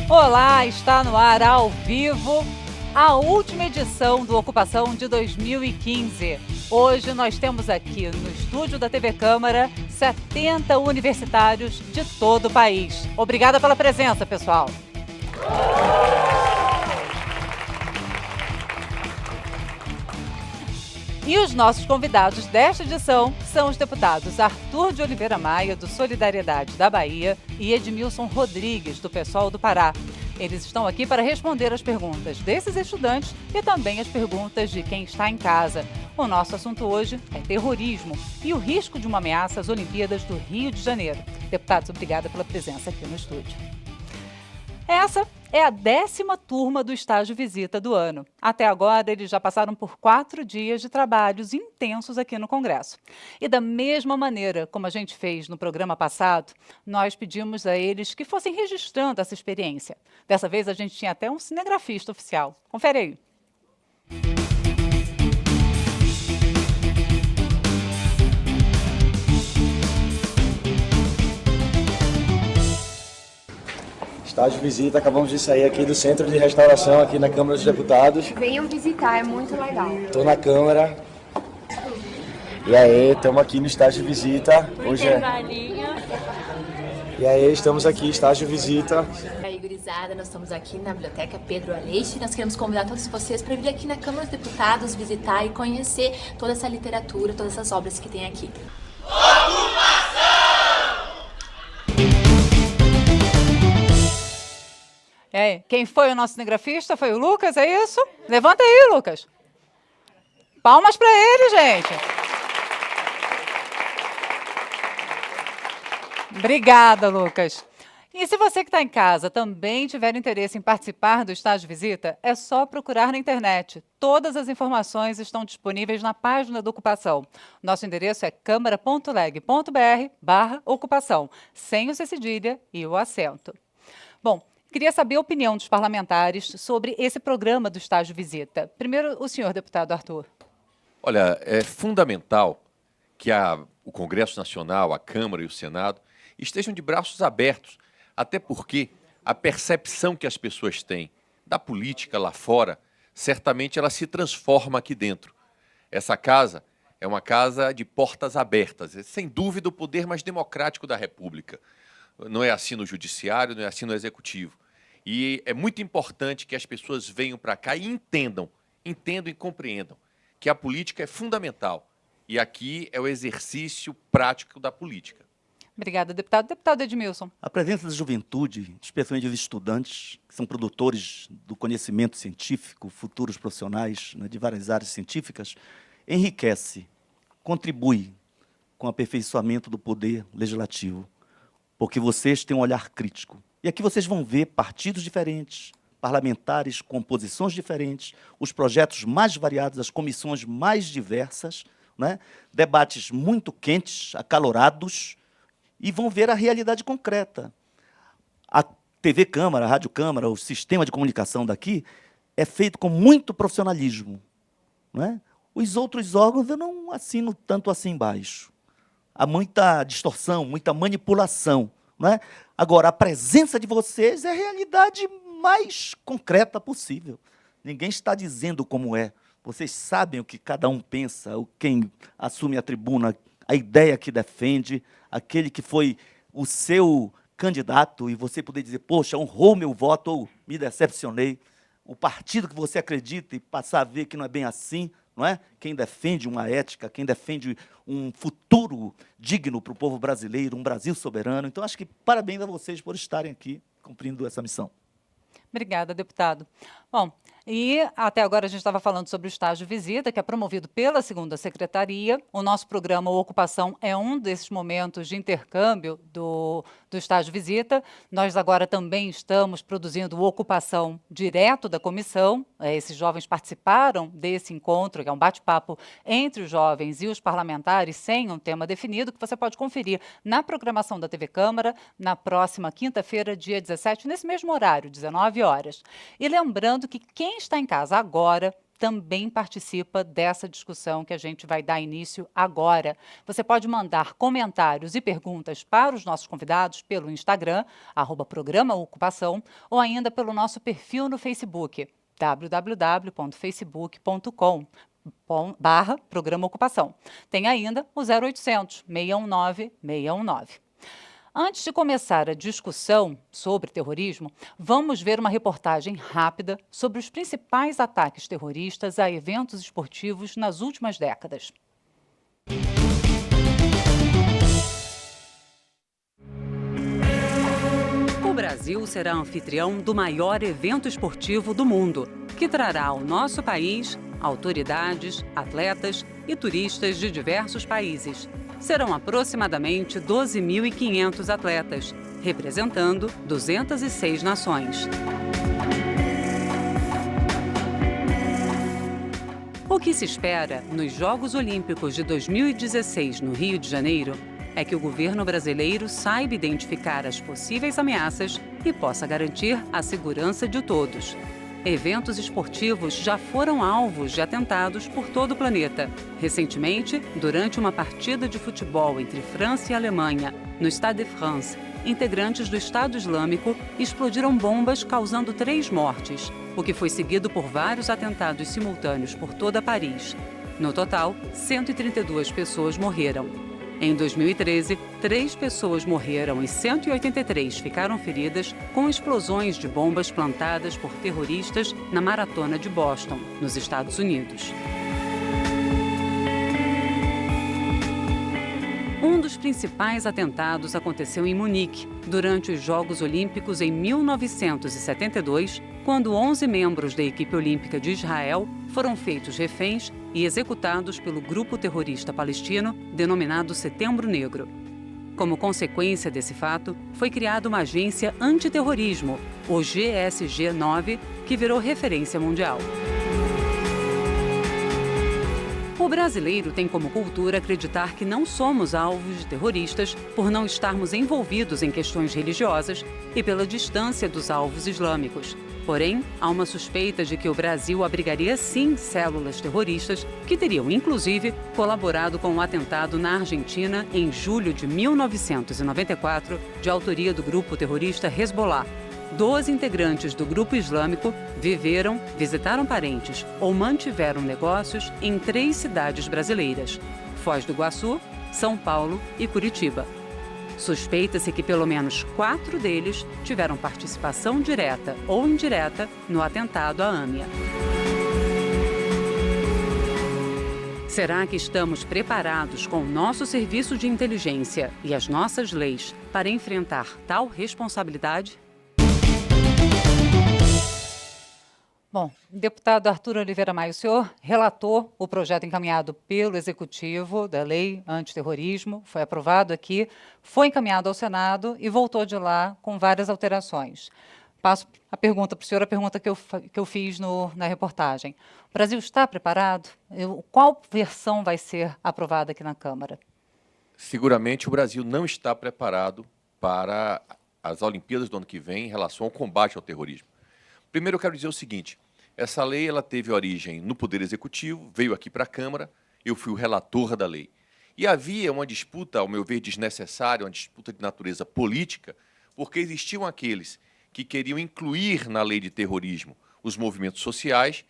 Olá, está no ar ao vivo a última edição do Ocupação de 2015. Hoje nós temos aqui no estúdio da TV Câmara 70 universitários de todo o país. Obrigada pela presença, pessoal. E os nossos convidados desta edição são os deputados Arthur de Oliveira Maia, do Solidariedade da Bahia, e Edmilson Rodrigues, do PSOL do Pará. Eles estão aqui para responder as perguntas desses estudantes e também as perguntas de quem está em casa. O nosso assunto hoje é terrorismo e o risco de uma ameaça às Olimpíadas do Rio de Janeiro. Deputados, obrigada pela presença aqui no estúdio. Essa é a 10ª turma do estágio visita do ano. Até agora, eles já passaram por 4 dias de trabalhos intensos aqui no Congresso. E da mesma maneira como a gente fez no programa passado, nós pedimos a eles que fossem registrando essa experiência. Dessa vez, a gente tinha até um cinegrafista oficial. Confere aí. Estágio visita, acabamos de sair aqui do Centro de Restauração, aqui na Câmara dos Deputados. Venham visitar, é muito legal. Estou na Câmara. E aí, estamos aqui no estágio visita. Hoje E aí, estamos aqui, estágio visita. E aí, gurizada, nós estamos aqui na Biblioteca Pedro Aleixo e nós queremos convidar todos vocês para vir aqui na Câmara dos Deputados, visitar e conhecer toda essa literatura, todas essas obras que tem aqui. Quem foi o nosso cinegrafista? Foi o Lucas, é isso? Levanta aí, Lucas. Palmas para ele, gente. Obrigada, Lucas. E se você que está em casa também tiver interesse em participar do estágio visita, é só procurar na internet. Todas as informações estão disponíveis na página da ocupação. Nosso endereço é câmara.leg.br/ocupação, sem o C cedilha e o acento. Bom, queria saber a opinião dos parlamentares sobre esse programa do estágio visita. Primeiro, o senhor deputado Arthur. Olha, é fundamental que o Congresso Nacional, a Câmara e o Senado estejam de braços abertos, até porque a percepção que as pessoas têm da política lá fora, certamente ela se transforma aqui dentro. Essa casa é uma casa de portas abertas, é sem dúvida o poder mais democrático da República. Não é assim no Judiciário, não é assim no Executivo. E é muito importante que as pessoas venham para cá e entendam e compreendam que a política é fundamental. E aqui é o exercício prático da política. Obrigada, deputado. Deputado Edmilson. A presença da juventude, especialmente os estudantes, que são produtores do conhecimento científico, futuros profissionais, né, de várias áreas científicas, enriquece, contribui com o aperfeiçoamento do poder legislativo, porque vocês têm um olhar crítico. E aqui vocês vão ver partidos diferentes, parlamentares com posições diferentes, os projetos mais variados, as comissões mais diversas, né? Debates muito quentes, acalorados, e vão ver a realidade concreta. A TV Câmara, a Rádio Câmara, o sistema de comunicação daqui é feito com muito profissionalismo, né? Os outros órgãos eu não assino tanto assim embaixo. Há muita distorção, muita manipulação, né? Agora, a presença de vocês é a realidade mais concreta possível. Ninguém está dizendo como é. Vocês sabem o que cada um pensa, quem assume a tribuna, a ideia que defende, aquele que foi o seu candidato, e você poder dizer, poxa, honrou meu voto, ou me decepcionei. O partido que você acredita e passar a ver que não é bem assim, não é? Quem defende uma ética, quem defende um futuro digno para o povo brasileiro, um Brasil soberano. Então, acho que parabéns a vocês por estarem aqui cumprindo essa missão. Obrigada, deputado. Bom, e até agora a gente estava falando sobre o estágio visita, que é promovido pela 2ª Secretaria. O nosso programa O Ocupação é um desses momentos de intercâmbio do estágio visita. Nós agora também estamos produzindo o Ocupação direto da comissão. Esses jovens participaram desse encontro, que é um bate-papo entre os jovens e os parlamentares, sem um tema definido, que você pode conferir na programação da TV Câmara, na próxima quinta-feira, dia 17, nesse mesmo horário, 19 horas. E lembrando que quem está em casa agora também participa dessa discussão que a gente vai dar início agora. Você pode mandar comentários e perguntas para os nossos convidados pelo Instagram, @Programa Ocupação, ou ainda pelo nosso perfil no Facebook, www.facebook.com/Programa Ocupação. Tem ainda o 0800 619 619. Antes de começar a discussão sobre terrorismo, vamos ver uma reportagem rápida sobre os principais ataques terroristas a eventos esportivos nas últimas décadas. O Brasil será anfitrião do maior evento esportivo do mundo, que trará ao nosso país autoridades, atletas e turistas de diversos países. Serão aproximadamente 12.500 atletas, representando 206 nações. O que se espera nos Jogos Olímpicos de 2016 no Rio de Janeiro é que o governo brasileiro saiba identificar as possíveis ameaças e possa garantir a segurança de todos. Eventos esportivos já foram alvos de atentados por todo o planeta. Recentemente, durante uma partida de futebol entre França e Alemanha, no Stade de France, integrantes do Estado Islâmico explodiram bombas causando 3 mortes, o que foi seguido por vários atentados simultâneos por toda Paris. No total, 132 pessoas morreram. Em 2013, 3 pessoas morreram e 183 ficaram feridas com explosões de bombas plantadas por terroristas na Maratona de Boston, nos Estados Unidos. Um dos principais atentados aconteceu em Munique, durante os Jogos Olímpicos em 1972, quando 11 membros da equipe olímpica de Israel foram feitos reféns e executados pelo grupo terrorista palestino denominado Setembro Negro. Como consequência desse fato, foi criada uma agência antiterrorismo, o GSG-9, que virou referência mundial. O brasileiro tem como cultura acreditar que não somos alvos de terroristas por não estarmos envolvidos em questões religiosas e pela distância dos alvos islâmicos. Porém, há uma suspeita de que o Brasil abrigaria sim células terroristas que teriam, inclusive, colaborado com o atentado na Argentina em julho de 1994, de autoria do grupo terrorista Hezbollah. 12 integrantes do grupo islâmico viveram, visitaram parentes ou mantiveram negócios em 3 cidades brasileiras: Foz do Iguaçu, São Paulo e Curitiba. Suspeita-se que pelo menos 4 deles tiveram participação direta ou indireta no atentado à AMIA. Será que estamos preparados com o nosso serviço de inteligência e as nossas leis para enfrentar tal responsabilidade? Bom, deputado Arthur Oliveira Maia, o senhor relatou o projeto encaminhado pelo Executivo da Lei Antiterrorismo, foi aprovado aqui, foi encaminhado ao Senado e voltou de lá com várias alterações. Passo a pergunta para o senhor, a pergunta que eu fiz na reportagem. O Brasil está preparado? Qual versão vai ser aprovada aqui na Câmara? Seguramente o Brasil não está preparado para as Olimpíadas do ano que vem em relação ao combate ao terrorismo. Primeiro, eu quero dizer o seguinte: essa lei ela teve origem no Poder Executivo, veio aqui para a Câmara, eu fui o relator da lei. E havia uma disputa, ao meu ver, desnecessária, uma disputa de natureza política, porque existiam aqueles que queriam incluir na lei de terrorismo os movimentos sociais,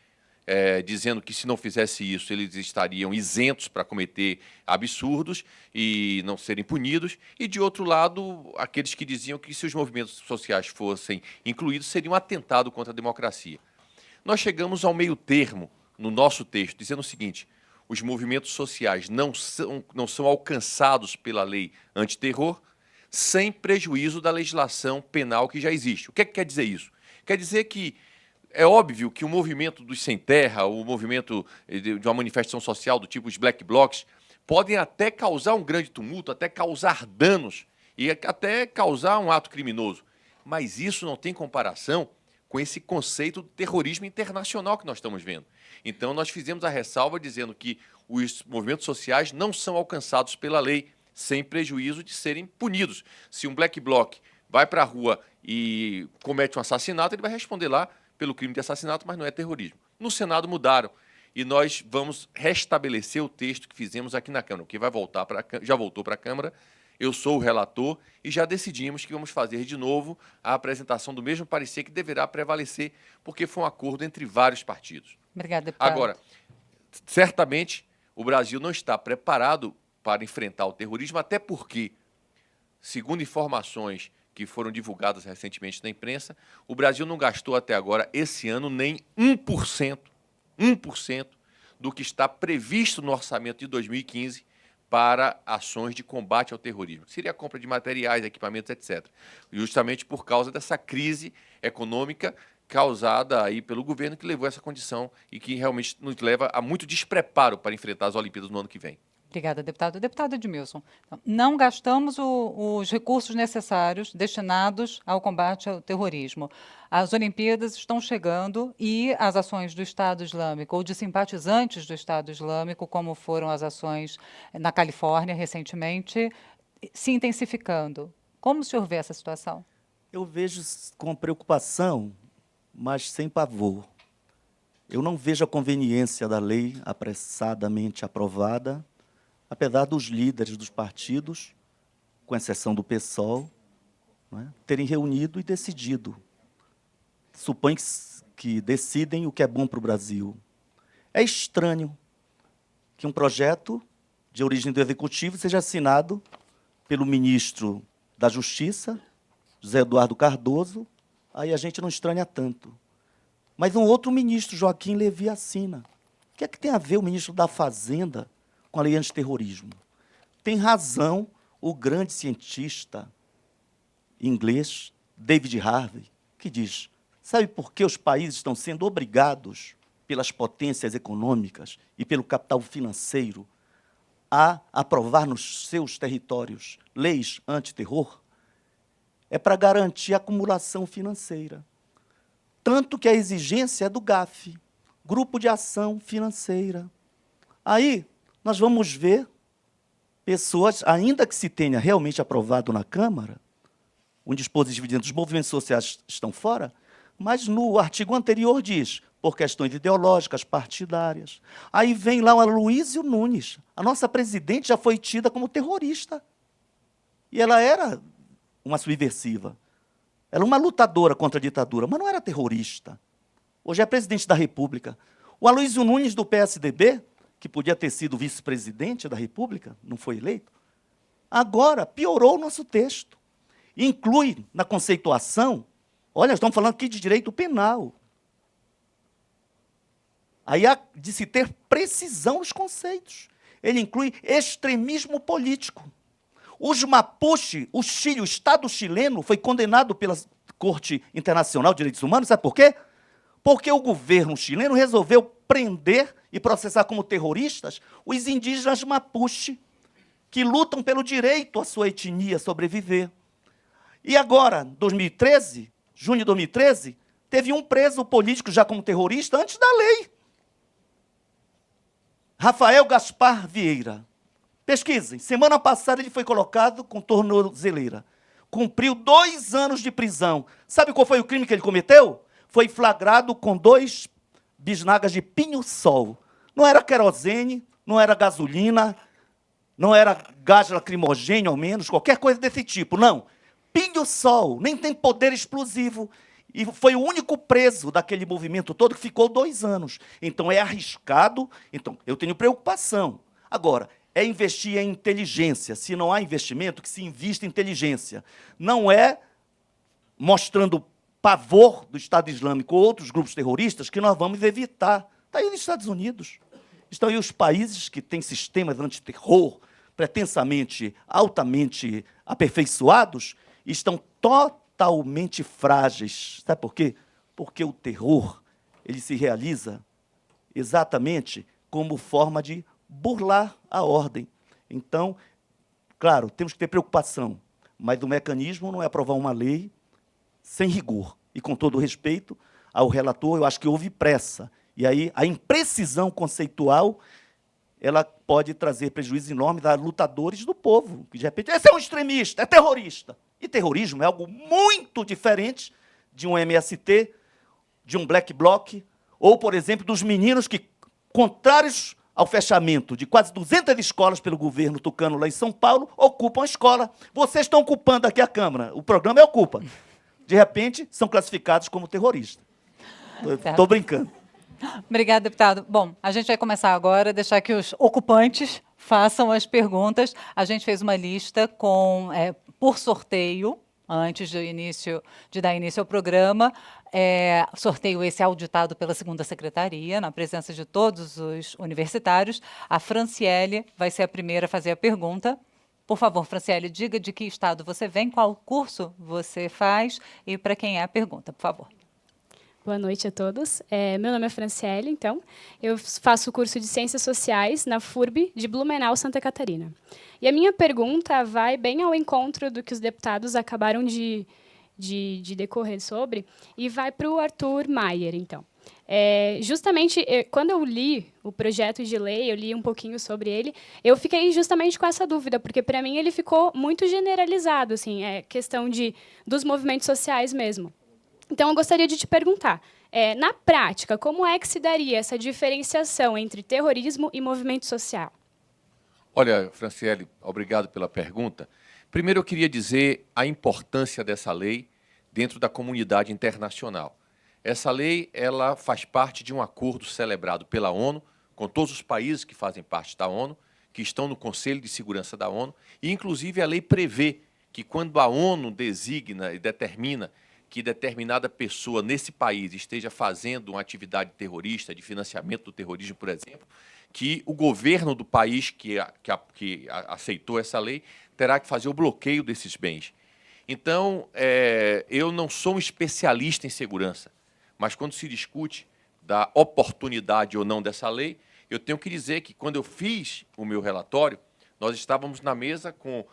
dizendo que se não fizesse isso, eles estariam isentos para cometer absurdos e não serem punidos, e, de outro lado, aqueles que diziam que se os movimentos sociais fossem incluídos, seria um atentado contra a democracia. Nós chegamos ao meio termo, no nosso texto, dizendo o seguinte: os movimentos sociais não são alcançados pela lei antiterror, sem prejuízo da legislação penal que já existe. O que quer dizer isso? Quer dizer que é óbvio que o movimento dos sem terra, o movimento de uma manifestação social do tipo os black blocs, podem até causar um grande tumulto, até causar danos e até causar um ato criminoso. Mas isso não tem comparação com esse conceito do terrorismo internacional que nós estamos vendo. Então, nós fizemos a ressalva dizendo que os movimentos sociais não são alcançados pela lei, sem prejuízo de serem punidos. Se um black bloc vai para a rua e comete um assassinato, ele vai responder lá pelo crime de assassinato, mas não é terrorismo. No Senado mudaram. E nós vamos restabelecer o texto que fizemos aqui na Câmara, que vai voltar já voltou para a Câmara. Eu sou o relator e já decidimos que vamos fazer de novo a apresentação do mesmo parecer que deverá prevalecer, porque foi um acordo entre vários partidos. Obrigada, deputado. Agora, certamente, o Brasil não está preparado para enfrentar o terrorismo, até porque, segundo informações que foram divulgadas recentemente na imprensa, o Brasil não gastou até agora, esse ano, nem 1% do que está previsto no orçamento de 2015 para ações de combate ao terrorismo, que seria a compra de materiais, equipamentos, etc. Justamente por causa dessa crise econômica causada aí pelo governo que levou a essa condição e que realmente nos leva a muito despreparo para enfrentar as Olimpíadas no ano que vem. Obrigada, deputado. Deputado Edmilson, não gastamos os recursos necessários destinados ao combate ao terrorismo. As Olimpíadas estão chegando e as ações do Estado Islâmico ou de simpatizantes do Estado Islâmico, como foram as ações na Califórnia recentemente, se intensificando. Como o senhor vê essa situação? Eu vejo com preocupação, mas sem pavor. Eu não vejo a conveniência da lei apressadamente aprovada, apesar dos líderes dos partidos, com exceção do PSOL, não é, terem reunido e decidido. Suponho que decidem o que é bom para o Brasil. É estranho que um projeto de origem do Executivo seja assinado pelo ministro da Justiça, José Eduardo Cardoso, aí a gente não estranha tanto. Mas um outro ministro, Joaquim Levy, assina. O que é que tem a ver o ministro da Fazenda com a lei antiterrorismo? Tem razão o grande cientista inglês, David Harvey, que diz, sabe por que os países estão sendo obrigados pelas potências econômicas e pelo capital financeiro a aprovar nos seus territórios leis antiterror? É para garantir a acumulação financeira. Tanto que a exigência é do GAF, Grupo de Ação Financeira. Aí, nós vamos ver pessoas, ainda que se tenha realmente aprovado na Câmara, um dispositivo dizendo que os movimentos sociais estão fora, mas no artigo anterior diz, por questões ideológicas, partidárias. Aí vem lá o Aloysio Nunes, a nossa presidente já foi tida como terrorista. E ela era uma subversiva. Ela era uma lutadora contra a ditadura, mas não era terrorista. Hoje é presidente da República. O Aloysio Nunes, do PSDB, que podia ter sido vice-presidente da República, não foi eleito, agora piorou o nosso texto. Inclui na conceituação, olha, estamos falando aqui de direito penal. Aí há de se ter precisão nos conceitos. Ele inclui extremismo político. Os Mapuche, o Chile, o Estado chileno, foi condenado pela Corte Internacional de Direitos Humanos, sabe por quê? Porque o governo chileno resolveu prender e processar como terroristas os indígenas Mapuche, que lutam pelo direito à sua etnia sobreviver. E agora, 2013, junho de 2013, teve um preso político já como terrorista antes da lei. Rafael Gaspar Vieira. Pesquisem. Semana passada ele foi colocado com tornozeleira. Cumpriu 2 anos de prisão. Sabe qual foi o crime que ele cometeu? Foi flagrado com 2 bisnagas de pinho-sol. Não era querosene, não era gasolina, não era gás lacrimogêneo, ao menos, qualquer coisa desse tipo. Não. Pinho-sol, nem tem poder explosivo. E foi o único preso daquele movimento todo que ficou 2 anos. Então, é arriscado. Então, eu tenho preocupação. Agora, é investir em inteligência. Se não há investimento, que se invista em inteligência. Não é mostrando pavor do Estado Islâmico ou outros grupos terroristas que nós vamos evitar. Está aí nos Estados Unidos. Estão aí os países que têm sistemas antiterror pretensamente, altamente aperfeiçoados, e estão totalmente frágeis. Sabe por quê? Porque o terror ele se realiza exatamente como forma de burlar a ordem. Então, claro, temos que ter preocupação, mas o mecanismo não é aprovar uma lei sem rigor. E, com todo o respeito ao relator, eu acho que houve pressa. E aí a imprecisão conceitual ela pode trazer prejuízo enorme a lutadores do povo, que de repente, esse é um extremista, é terrorista. E terrorismo é algo muito diferente de um MST, de um black bloc Ou, por exemplo, dos meninos que, contrários ao fechamento de quase 200 escolas pelo governo tucano lá em São Paulo, ocupam a escola. Vocês estão ocupando aqui a Câmara. O programa é Ocupa. De repente, são classificados como terroristas. Estou brincando. Obrigada, deputado. Bom, a gente vai começar agora, deixar que os ocupantes façam as perguntas. A gente fez uma lista por sorteio, antes de dar início ao programa. Sorteio esse auditado pela segunda secretaria, na presença de todos os universitários. A Franciele vai ser a primeira a fazer a pergunta. Por favor, Franciele, diga de que estado você vem, qual curso você faz e para quem é a pergunta, por favor. Boa noite a todos. Meu nome é Franciele, então. Eu faço o curso de Ciências Sociais na FURB de Blumenau, Santa Catarina. E a minha pergunta vai bem ao encontro do que os deputados acabaram de decorrer sobre, e vai para o Arthur Maier, então. Justamente, quando eu li o projeto de lei, eu li um pouquinho sobre ele, eu fiquei justamente com essa dúvida, porque, para mim, ele ficou muito generalizado, assim, questão dos movimentos sociais mesmo. Então, eu gostaria de te perguntar, na prática, como é que se daria essa diferenciação entre terrorismo e movimento social? Olha, Franciele, obrigado pela pergunta. Primeiro, eu queria dizer a importância dessa lei dentro da comunidade internacional. Essa lei ela faz parte de um acordo celebrado pela ONU, com todos os países que fazem parte da ONU, que estão no Conselho de Segurança da ONU, e, inclusive, a lei prevê que, quando a ONU designa e determina que determinada pessoa nesse país esteja fazendo uma atividade terrorista, de financiamento do terrorismo, por exemplo, que o governo do país que aceitou essa lei terá que fazer o bloqueio desses bens. Então, eu não sou um especialista em segurança, mas quando se discute da oportunidade ou não dessa lei, eu tenho que dizer que, quando eu fiz o meu relatório, nós estávamos na mesa com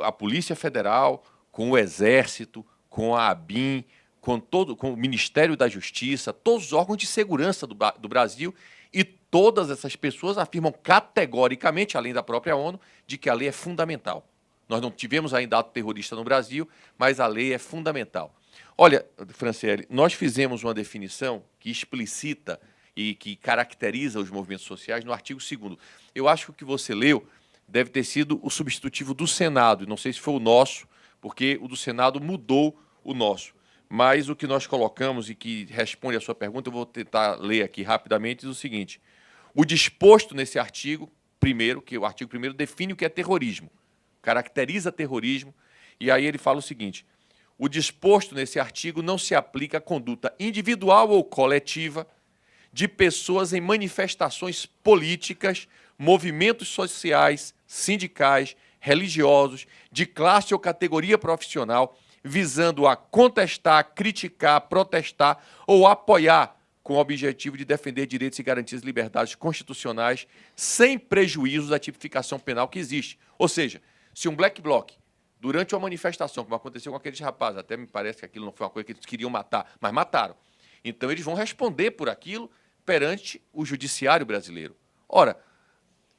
a Polícia Federal, com o Exército, com a ABIN, com o Ministério da Justiça, todos os órgãos de segurança do Brasil, e todas essas pessoas afirmam categoricamente, além da própria ONU, de que a lei é fundamental. Nós não tivemos ainda ato terrorista no Brasil, mas a lei é fundamental. Olha, Franciele, nós fizemos uma definição que explicita e que caracteriza os movimentos sociais no artigo 2º. Eu acho que o que você leu deve ter sido o substitutivo do Senado, não sei se foi o nosso, porque o do Senado mudou o nosso. Mas o que nós colocamos e que responde à sua pergunta, eu vou tentar ler aqui rapidamente, diz o seguinte: o disposto nesse artigo, primeiro, que o artigo 1º define o que é terrorismo, caracteriza terrorismo, e aí ele fala o seguinte: o disposto nesse artigo não se aplica à conduta individual ou coletiva de pessoas em manifestações políticas, movimentos sociais, sindicais, religiosos, de classe ou categoria profissional, visando a contestar, criticar, protestar ou apoiar com o objetivo de defender direitos e garantias de liberdades constitucionais sem prejuízo da tipificação penal que existe. Ou seja, se um black bloc, durante uma manifestação, como aconteceu com aqueles rapazes, até me parece que aquilo não foi uma coisa que eles queriam matar, mas mataram, então eles vão responder por aquilo perante o judiciário brasileiro. Ora,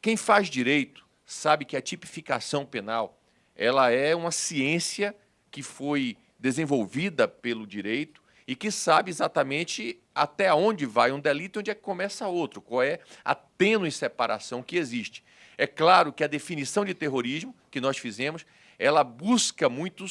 quem faz direito sabe que a tipificação penal ela é uma ciência que foi desenvolvida pelo direito e que sabe exatamente até onde vai um delito e onde é que começa outro, qual é a tênue separação que existe. É claro que a definição de terrorismo que nós fizemos, ela busca muito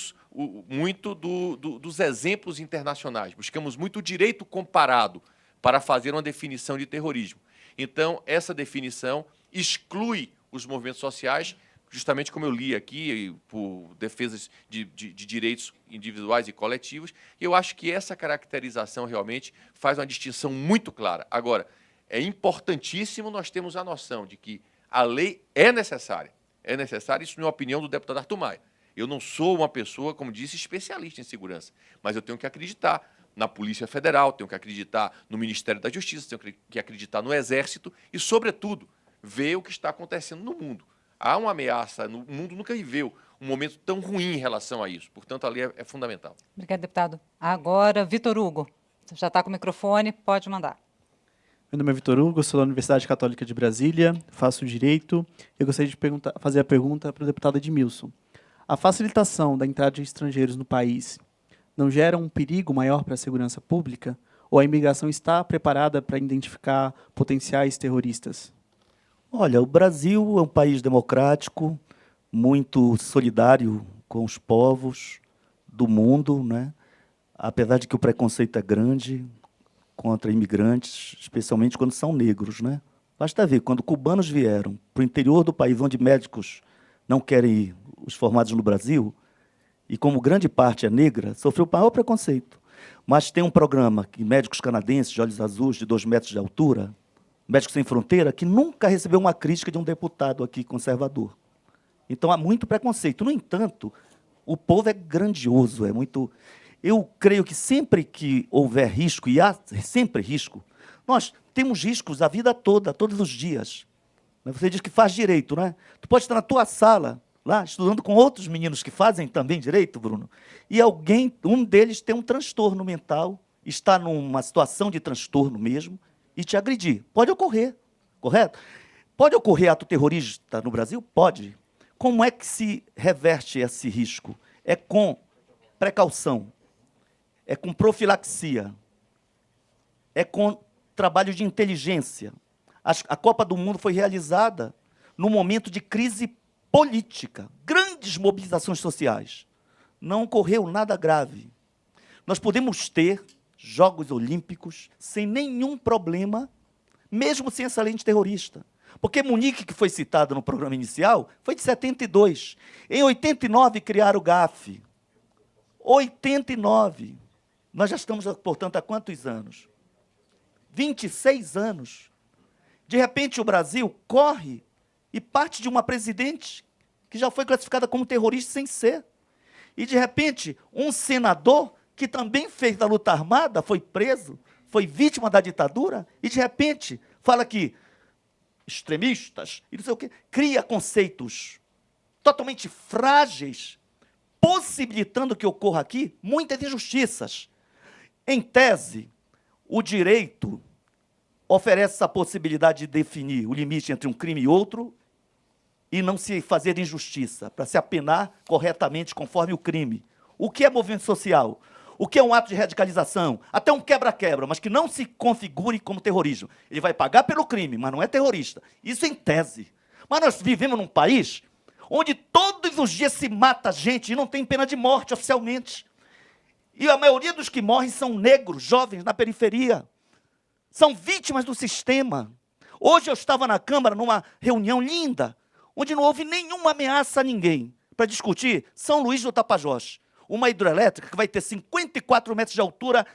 dos exemplos internacionais, buscamos muito o direito comparado para fazer uma definição de terrorismo. Então, essa definição exclui os movimentos sociais, justamente como eu li aqui, por defesas de direitos individuais e coletivos, e eu acho que essa caracterização realmente faz uma distinção muito clara. Agora, é importantíssimo nós termos a noção de que a lei é necessária. É necessária, isso não é a opinião do deputado Arthur Maia. Eu não sou uma pessoa, como disse, especialista em segurança, mas eu tenho que acreditar na Polícia Federal, tenho que acreditar no Ministério da Justiça, tenho que acreditar no Exército e, sobretudo, ver o que está acontecendo no mundo. Há uma ameaça, o mundo nunca viveu um momento tão ruim em relação a isso. Portanto, a lei é fundamental. Obrigada, deputado. Agora, Vitor Hugo, você já está com o microfone, pode mandar. Meu nome é Vitor Hugo, sou da Universidade Católica de Brasília, faço Direito. Eu gostaria de fazer a pergunta para o deputado Edmilson. A facilitação da entrada de estrangeiros no país não gera um perigo maior para a segurança pública? Ou a imigração está preparada para identificar potenciais terroristas? Olha, o Brasil é um país democrático, muito solidário com os povos do mundo, né? Apesar de que o preconceito é grande contra imigrantes, especialmente quando são negros, né? Basta ver, quando cubanos vieram para o interior do país, onde médicos não querem ir, os formados no Brasil, e como grande parte é negra, sofreu o maior preconceito. Mas tem um programa que médicos canadenses, de olhos azuis, de 2 metros de altura, Médicos Sem Fronteira, que nunca recebeu uma crítica de um deputado aqui conservador. Então, há muito preconceito. No entanto, o povo é grandioso, é muito... Eu creio que sempre que houver risco, e há sempre risco, nós temos riscos a vida toda, todos os dias. Você diz que faz direito, né? Tu pode estar na tua sala, lá, estudando com outros meninos que fazem também direito, Bruno, e um deles tem um transtorno mental, está numa situação de transtorno mesmo, e te agredir. Pode ocorrer, correto? Pode ocorrer ato terrorista no Brasil? Pode. Como é que se reverte esse risco? É com precaução, é com profilaxia, é com trabalho de inteligência. A Copa do Mundo foi realizada num momento de crise política, grandes mobilizações sociais. Não ocorreu nada grave. Nós podemos ter Jogos Olímpicos sem nenhum problema, mesmo sem essa lente terrorista. Porque Munique, que foi citado no programa inicial, foi de 72. Em 89, criaram o GAF. 89. Nós já estamos, portanto, há quantos anos? 26 anos. De repente, o Brasil corre e parte de uma presidente que já foi classificada como terrorista sem ser. E, de repente, um senador que também fez da luta armada, foi preso, foi vítima da ditadura, e, de repente, fala que extremistas, e não sei o quê, cria conceitos totalmente frágeis, possibilitando que ocorra aqui muitas injustiças. Em tese, o direito oferece essa possibilidade de definir o limite entre um crime e outro e não se fazer injustiça, para se apenar corretamente conforme o crime. O que é movimento social? O que é um ato de radicalização? Até um quebra-quebra, mas que não se configure como terrorismo. Ele vai pagar pelo crime, mas não é terrorista. Isso em tese. Mas nós vivemos num país onde todos os dias se mata gente e não tem pena de morte oficialmente. E a maioria dos que morrem são negros, jovens, na periferia. São vítimas do sistema. Hoje eu estava na Câmara, numa reunião linda, onde não houve nenhuma ameaça a ninguém, para discutir São Luís do Tapajós. Uma hidrelétrica que vai ter 54 metros de altura,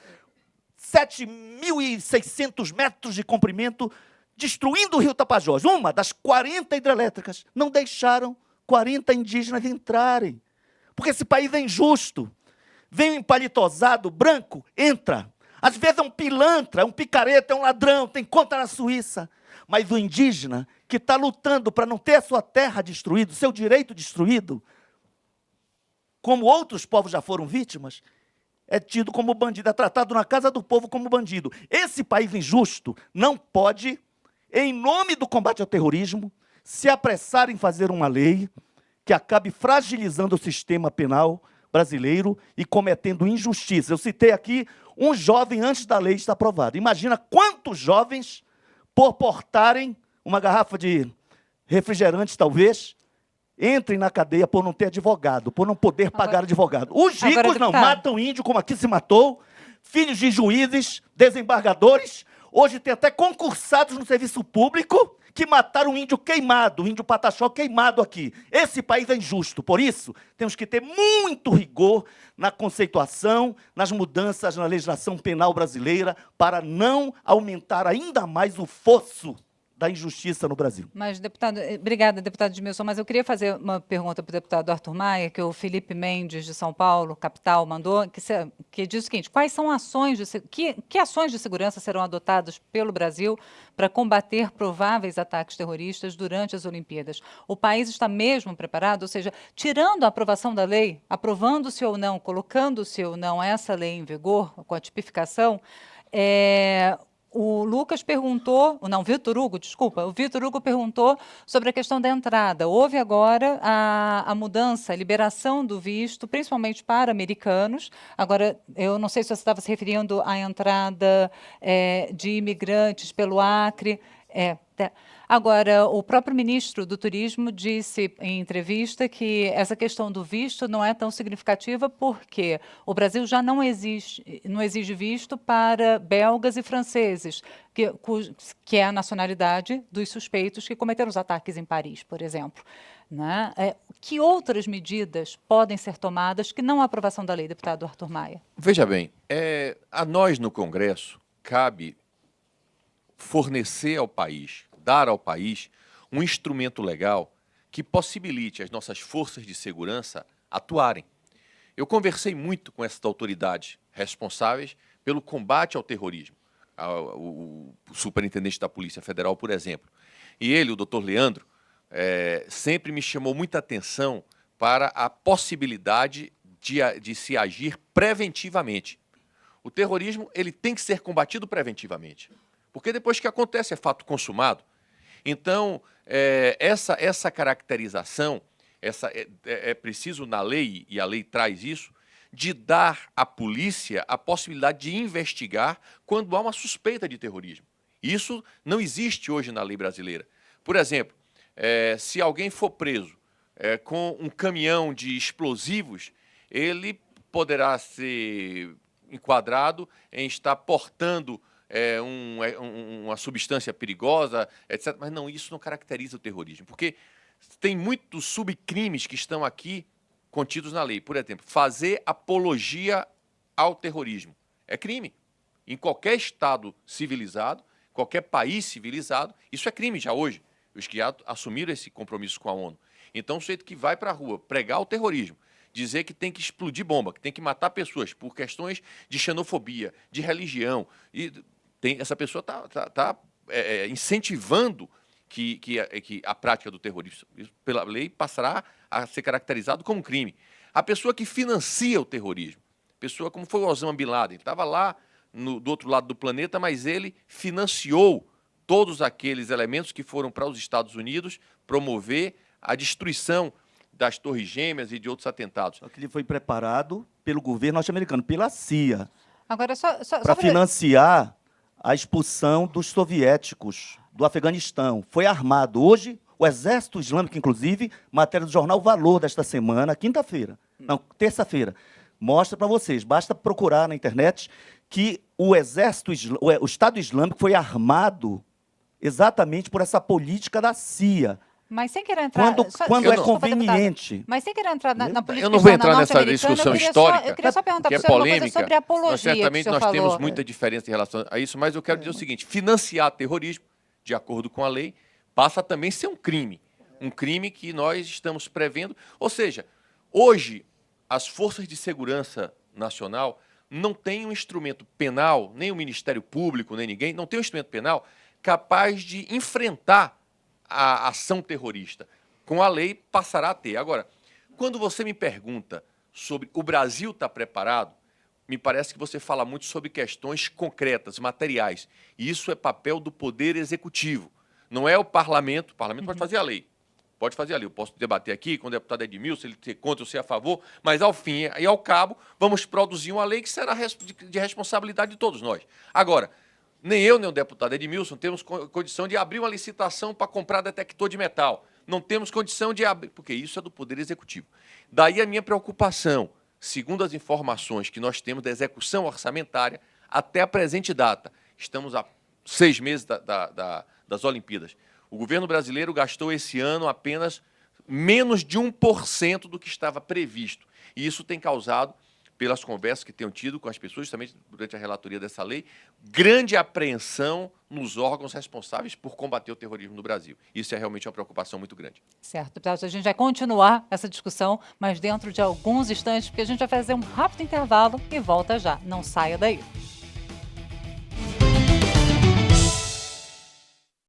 7.600 metros de comprimento, destruindo o rio Tapajós. Uma das 40 hidrelétricas. Não deixaram 40 indígenas entrarem. Porque esse país é injusto. Vem um empalitosado, branco, entra. Às vezes é um pilantra, é um picareta, é um ladrão, tem conta na Suíça. Mas o indígena que está lutando para não ter a sua terra destruída, o seu direito destruído, como outros povos já foram vítimas, é tido como bandido, é tratado na casa do povo como bandido. Esse país injusto não pode, em nome do combate ao terrorismo, se apressar em fazer uma lei que acabe fragilizando o sistema penal brasileiro e cometendo injustiça. Eu citei aqui um jovem antes da lei estar aprovada. Imagina quantos jovens, por portarem uma garrafa de refrigerante, talvez, entrem na cadeia por não ter advogado, por não poder pagar advogado. Os ricos não matam índio, como aqui se matou, filhos de juízes, desembargadores, hoje tem até concursados no serviço público que mataram um índio queimado, o índio pataxó queimado aqui. Esse país é injusto, por isso temos que ter muito rigor na conceituação, nas mudanças na legislação penal brasileira, para não aumentar ainda mais o fosso da injustiça no Brasil. Mas, deputado, obrigada, deputado Edmilson, mas eu queria fazer uma pergunta para o deputado Arthur Maia, que o Felipe Mendes, de São Paulo, capital, mandou, que diz o seguinte: quais são ações que ações de segurança serão adotadas pelo Brasil para combater prováveis ataques terroristas durante as Olimpíadas? O país está mesmo preparado? Ou seja, tirando a aprovação da lei, aprovando-se ou não, colocando-se ou não essa lei em vigor, com a tipificação, O Lucas perguntou, não, Vitor Hugo, desculpa, o Vitor Hugo perguntou sobre a questão da entrada. Houve agora a mudança, a liberação do visto, principalmente para americanos. Agora, eu não sei se você estava se referindo à entrada de imigrantes pelo Acre. Agora, o próprio ministro do Turismo disse em entrevista que essa questão do visto não é tão significativa porque o Brasil já não exige visto para belgas e franceses, que é a nacionalidade dos suspeitos que cometeram os ataques em Paris, por exemplo. Né? Que outras medidas podem ser tomadas que não a aprovação da lei, deputado Arthur Maia? Veja bem, a nós no Congresso cabe fornecer ao país, dar ao país um instrumento legal que possibilite as nossas forças de segurança atuarem. Eu conversei muito com essas autoridades responsáveis pelo combate ao terrorismo, o superintendente da Polícia Federal, por exemplo. E ele, o doutor Leandro, sempre me chamou muita atenção para a possibilidade de se agir preventivamente. O terrorismo ele tem que ser combatido preventivamente, porque depois que acontece é fato consumado. Então, essa caracterização, é preciso na lei, e a lei traz isso, de dar à polícia a possibilidade de investigar quando há uma suspeita de terrorismo. Isso não existe hoje na lei brasileira. Por exemplo, se alguém for preso com um caminhão de explosivos, ele poderá ser enquadrado em estar portando uma substância perigosa, etc. Mas não, isso não caracteriza o terrorismo, porque tem muitos subcrimes que estão aqui contidos na lei. Por exemplo, fazer apologia ao terrorismo é crime. Em qualquer estado civilizado, qualquer país civilizado, isso é crime já hoje. Os que já assumiram esse compromisso com a ONU. Então, o sujeito que vai para a rua pregar o terrorismo, dizer que tem que explodir bomba, que tem que matar pessoas por questões de xenofobia, de religião, essa pessoa está incentivando que a prática do terrorismo, isso, pela lei, passará a ser caracterizado como crime. A pessoa que financia o terrorismo, pessoa como foi o Osama Bin Laden, estava lá do outro lado do planeta, mas ele financiou todos aqueles elementos que foram para os Estados Unidos promover a destruição das Torres Gêmeas e de outros atentados. Só que ele foi preparado pelo governo norte-americano, pela CIA, Agora, para financiar a expulsão dos soviéticos do Afeganistão. Foi armado. Hoje, o Exército Islâmico, inclusive, matéria do jornal Valor desta semana, terça-feira, mostra para vocês, basta procurar na internet, que o Estado Islâmico foi armado exatamente por essa política da CIA. Mas sem querer entrar... Quando é conveniente. Mas sem querer entrar na política... Eu não vou entrar nessa discussão histórica, eu queria só perguntar que é para o senhor uma coisa polêmica. sobre a apologia. Certamente nós falou. temos muita diferença em relação a isso, mas eu quero dizer o seguinte, financiar terrorismo, de acordo com a lei, passa a também ser um crime que nós estamos prevendo. Ou seja, hoje, as forças de segurança nacional não têm um instrumento penal, nem o Ministério Público, nem ninguém, não tem um instrumento penal capaz de enfrentar a ação terrorista. Com a lei, passará a ter. Agora, quando você me pergunta sobre o Brasil está preparado, me parece que você fala muito sobre questões concretas, materiais. E isso é papel do Poder Executivo. Não é o Parlamento. O Parlamento pode fazer a lei. Pode fazer a lei. Eu posso debater aqui com o deputado Edmilson, ele ser contra ou ser a favor, mas, ao fim e ao cabo, vamos produzir uma lei que será de responsabilidade de todos nós. Agora, nem eu, nem o deputado Edmilson temos condição de abrir uma licitação para comprar detector de metal. Não temos condição de abrir, porque isso é do Poder Executivo. Daí a minha preocupação, segundo as informações que nós temos da execução orçamentária, até a presente data, estamos a 6 meses das Olimpíadas. O governo brasileiro gastou esse ano apenas menos de 1% do que estava previsto. E isso tem causado, pelas conversas que tenho tido com as pessoas, justamente durante a relatoria dessa lei, grande apreensão nos órgãos responsáveis por combater o terrorismo no Brasil. Isso é realmente uma preocupação muito grande. Certo, deputado, a gente vai continuar essa discussão, mas dentro de alguns instantes, porque a gente vai fazer um rápido intervalo e volta já. Não saia daí.